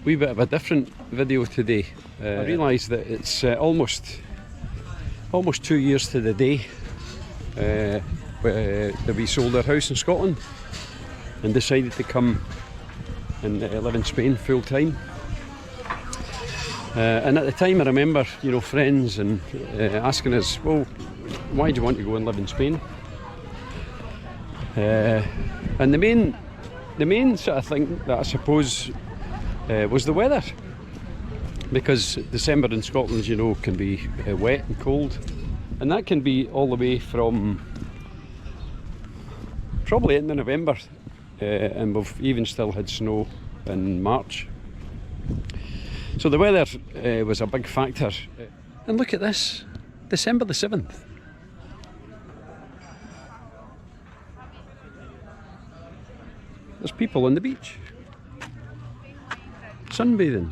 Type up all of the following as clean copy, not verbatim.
wee bit of a different video today. I realise that it's almost 2 years to the day that we sold our house in Scotland and decided to come and live in Spain full time. And at the time I remember, friends and asking us, well, why do you want to go and live in Spain? And the main sort of thing that I suppose was the weather, because December in Scotland, can be wet and cold, and that can be all the way from probably into November, and we've even still had snow in March. So the weather was a big factor. And look at this, December the 7th. There's people on the beach, sunbathing.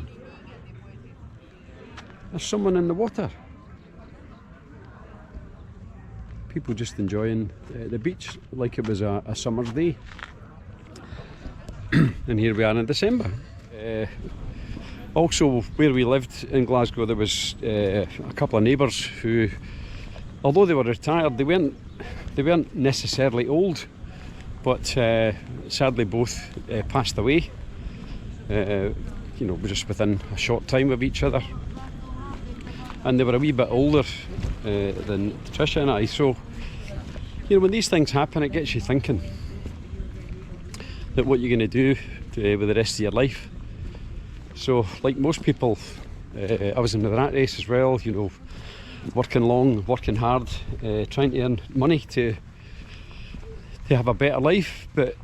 There's someone in the water. People just enjoying the beach like it was a summer's day. And here we are in December. Also, where we lived in Glasgow, there was a couple of neighbours who, although they were retired, they weren't necessarily old, but sadly both passed away. Just within a short time of each other, and they were a wee bit older than Tricia and I. So, when these things happen, it gets you thinking that what you're going to do with the rest of your life. So, like most people, I was in the rat race as well, working long, working hard, trying to earn money to have a better life. But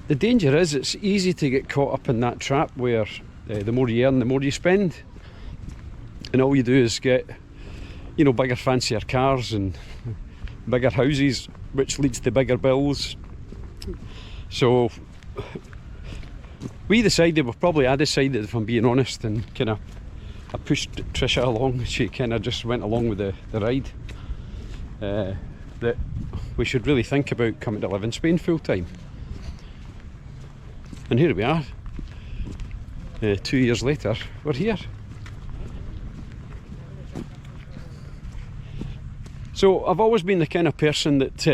the danger is it's easy to get caught up in that trap where the more you earn, the more you spend. And all you do is get, bigger, fancier cars and bigger houses, which leads to bigger bills. So I decided, if I'm being honest, and I pushed Tricia along. She just went along with the ride. That we should really think about coming to live in Spain full time. And here we are. 2 years later, we're here. So I've always been the kind of person that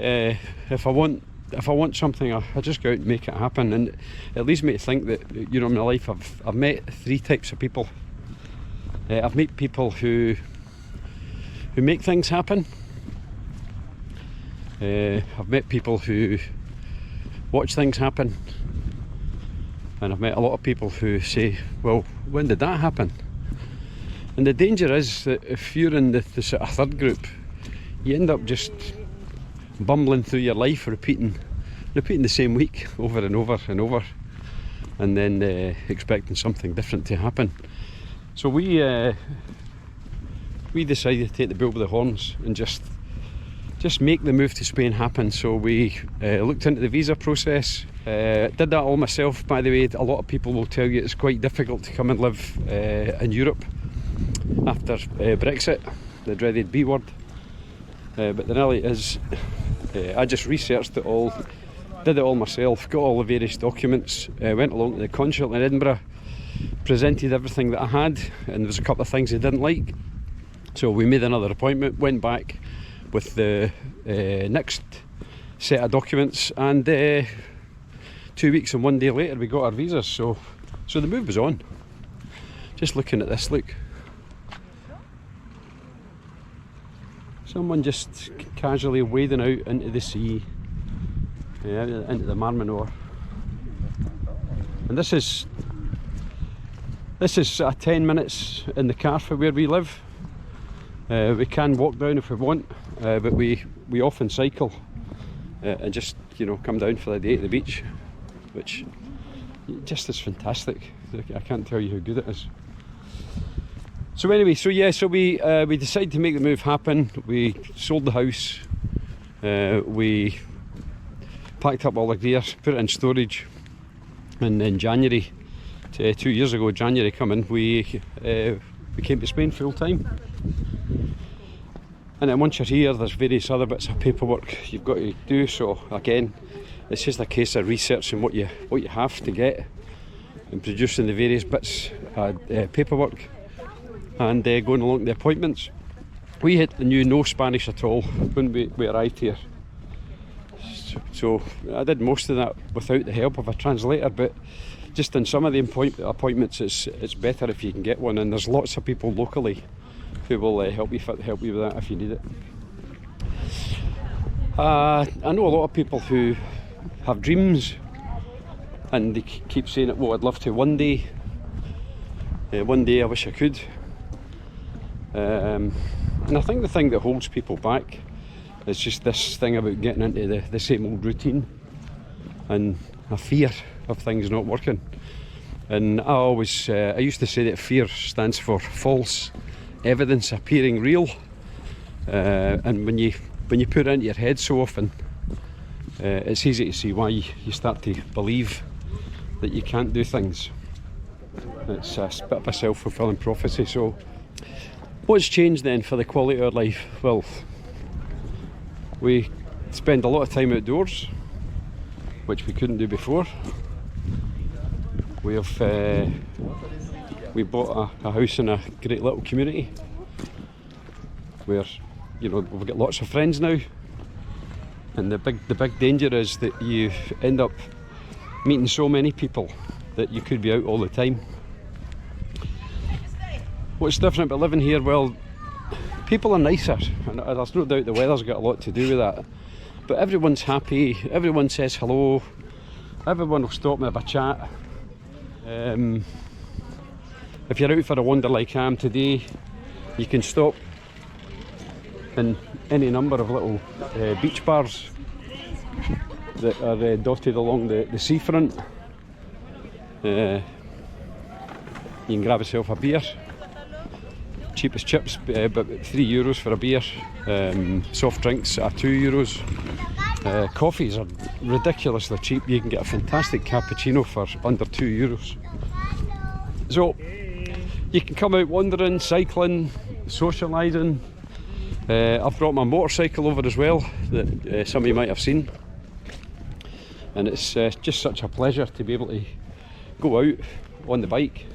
if I want something, I just go out and make it happen. And it leads me to think that, in my life I've met three types of people. I've met people who make things happen. I've met people who watch things happen. And I've met a lot of people who say, well, when did that happen? And the danger is that if you're in the sort of third group, you end up just bumbling through your life, repeating the same week over and over and over, and then expecting something different to happen. So we decided to take the bull by the horns and just make the move to Spain happen. So we looked into the visa process, did that all myself. By the way, a lot of people will tell you it's quite difficult to come and live in Europe after Brexit, the dreaded B word. But the reality is, I just researched it all, did it all myself, got all the various documents, went along to the consulate in Edinburgh, presented everything that I had, and there was a couple of things I didn't like. So we made another appointment, went back with the next set of documents, and 2 weeks and 1 day later we got our visas. So the move was on. Just looking at this, look. Someone just casually wading out into the sea, into the Marmanor. And this is 10 minutes in the car for where we live. We can walk down if we want, but we often cycle and just come down for the day at the beach, which just is fantastic. I can't tell you how good it is. So anyway, we decided to make the move happen. We sold the house, we packed up all the gear, put it in storage, and in January, 2 years ago, January coming, we came to Spain full time. And then once you're here, there's various other bits of paperwork you've got to do. So again, it's just a case of researching what you have to get, and producing the various bits paperwork and going along to the appointments. We knew no Spanish at all when we arrived here, so I did most of that without the help of a translator, but just in some of the appointments it's better if you can get one, and there's lots of people locally who will help you with that if you need it. I know a lot of people who have dreams and they keep saying it, well, I'd love to one day I wish I could. And I think the thing that holds people back is just this thing about getting into the same old routine and a fear of things not working. And I used to say that fear stands for false evidence appearing real, and when you put it into your head so often, it's easy to see why you start to believe that you can't do things. It's a bit of a self-fulfilling prophecy. So what's changed then for the quality of our life? Well, we spend a lot of time outdoors, which we couldn't do before. We bought a house in a great little community where, you know, we've got lots of friends now, and the big danger is that you end up meeting so many people that you could be out all the time. What's different about living here? Well, people are nicer, and there's no doubt the weather's got a lot to do with that, but everyone's happy, everyone says hello, everyone will stop and have a chat. If you're out for a wander like I am today, you can stop in any number of little beach bars that are dotted along the seafront. You can grab yourself a beer. Cheapest chips, about €3 for a beer. Soft drinks are €2. Coffees are ridiculously cheap. You can get a fantastic cappuccino for under €2. So you can come out wandering, cycling, socialising. I've brought my motorcycle over as well, that some of you might have seen, and it's just such a pleasure to be able to go out on the bike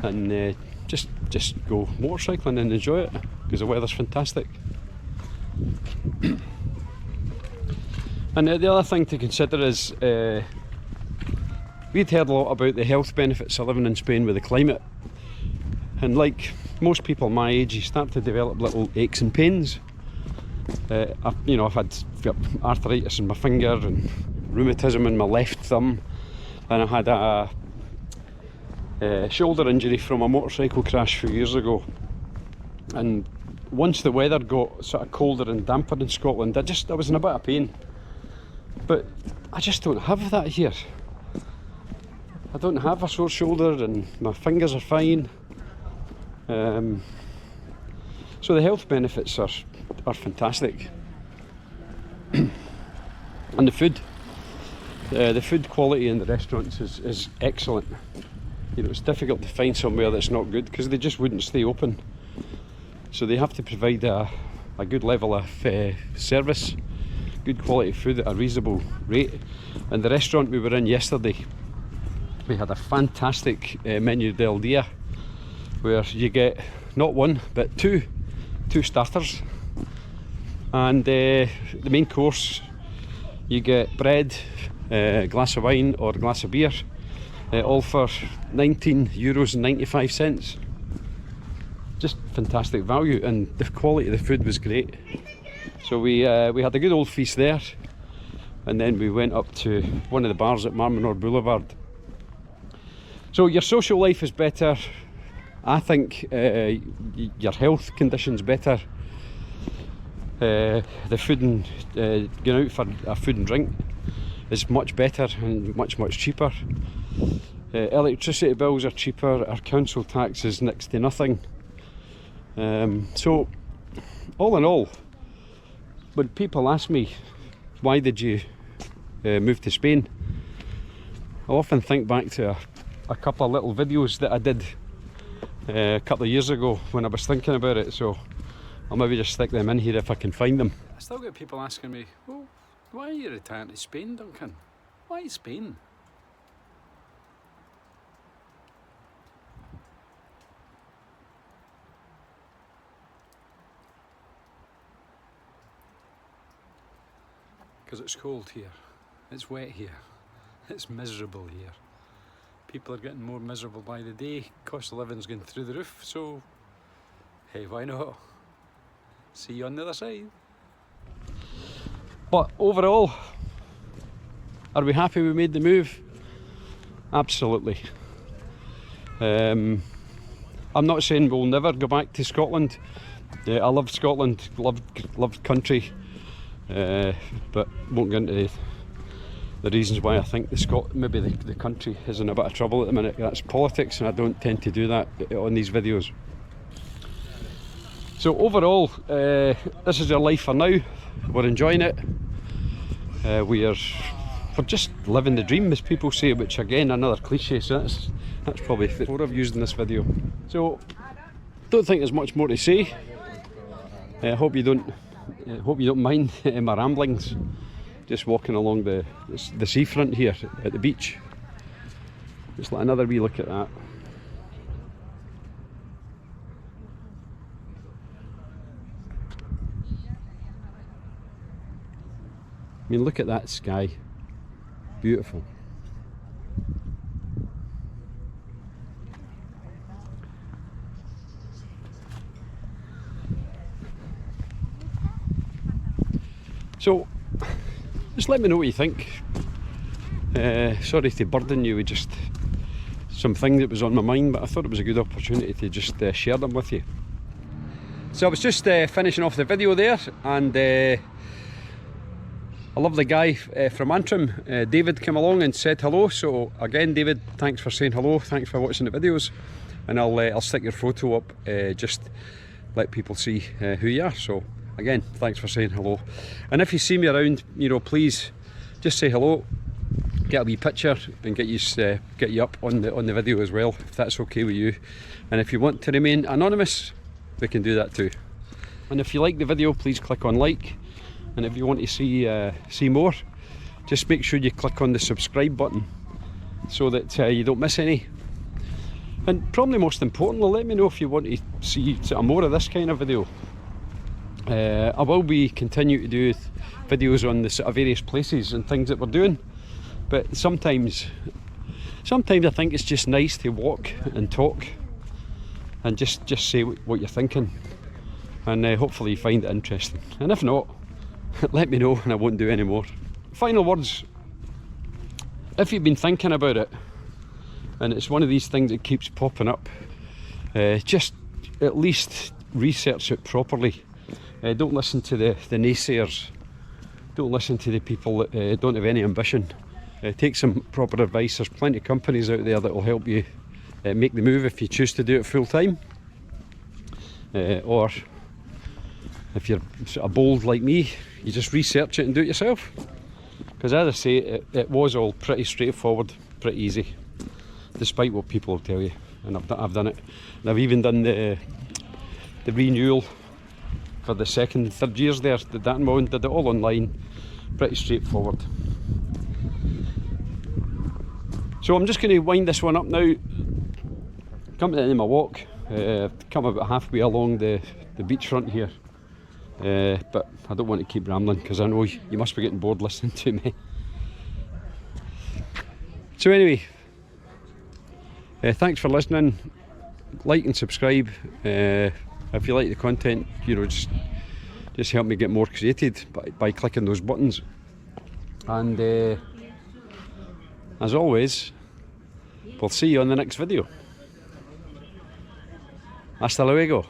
and just go motorcycling and enjoy it, because the weather's fantastic. And the other thing to consider is we'd heard a lot about the health benefits of living in Spain with the climate, and like most people my age, you start to develop little aches and pains. I've got arthritis in my finger and rheumatism in my left thumb, and I had a shoulder injury from a motorcycle crash a few years ago. And once the weather got sort of colder and damper in Scotland, I was in a bit of pain. But I just don't have that here. I don't have a sore shoulder, and my fingers are fine. So the health benefits are fantastic. And the food quality in the restaurants is excellent. You know, it's difficult to find somewhere that's not good, because they just wouldn't stay open. So they have to provide a good level of service, good quality food at a reasonable rate. And the restaurant we were in yesterday, we had a fantastic menu del dia, where you get not one but two starters, and the main course you get bread, a glass of wine or a glass of beer, all for €19.95. Just fantastic value, and the quality of the food was great. So we had a good old feast there, and then we went up to one of the bars at Marmanor Boulevard. So your social life is better. I think your health condition's better. The food and going out for a food and drink is much better and much cheaper. Electricity bills are cheaper. Our council tax is next to nothing. So all in all, when people ask me, why did you move to Spain, I often think back to a couple of little videos that I did a couple of years ago when I was thinking about it. So I'll maybe just stick them in here if I can find them. I still get people asking me, well, why are you retiring to Spain, Duncan? Why Spain? because it's cold here, it's wet here, it's miserable here. People are getting more miserable by the day, cost of living's going through the roof, so hey, why not? See you on the other side. But overall, are we happy we made the move? Absolutely. I'm not saying we'll never go back to Scotland. I love Scotland, loved country, but won't go into the reasons why I think maybe the country is in a bit of trouble at the minute. That's politics, and I don't tend to do that on these videos. So overall, this is our life for now. We're enjoying it. We're just living the dream, as people say, which again, another cliche, so that's probably what I've used in this video. So, don't think there's much more to say. Hope you don't mind my ramblings. Just walking along the seafront here at the beach. Just let another wee look at that. I mean, look at that sky. Beautiful. So, just let me know what you think. Sorry to burden you with just some things that was on my mind, but I thought it was a good opportunity to just share them with you. So I was just finishing off the video there, and a lovely guy from Antrim, David, came along and said hello. So again, David, thanks for saying hello, thanks for watching the videos, and I'll stick your photo up, just let people see who you are. So again, thanks for saying hello, and if you see me around, you know, please just say hello, get a wee picture, and get you up on the video as well, if that's okay with you. And if you want to remain anonymous, we can do that too. And if you like the video, please click on like. And if you want to see more, just make sure you click on the subscribe button so that you don't miss any. And probably most importantly, let me know if you want to see more of this kind of video. I will be continue to do videos on the sort of various places and things that we're doing, but sometimes I think it's just nice to walk and talk and just say what you're thinking, and hopefully you find it interesting. And if not, let me know and I won't do any more. Final words. If you've been thinking about it, and it's one of these things that keeps popping up, just at least research it properly. Don't listen to the naysayers. Don't listen to the people that don't have any ambition. Take some proper advice. There's plenty of companies out there that will help you make the move if you choose to do it full time. Or if you're sort of bold like me, you just research it and do it yourself. Because as I say, it was all pretty straightforward, pretty easy, despite what people will tell you. And I've done it. And I've even done the renewal for the second and third years there. Did that in my own, did it all online. Pretty straightforward. So I'm just going to wind this one up now. Come to the end of my walk. Come about halfway along the beachfront here. But I don't want to keep rambling because I know you must be getting bored listening to me. So anyway, thanks for listening. Like and subscribe. If you like the content, you know, just help me get more created by clicking those buttons. And as always, we'll see you on the next video. Hasta luego.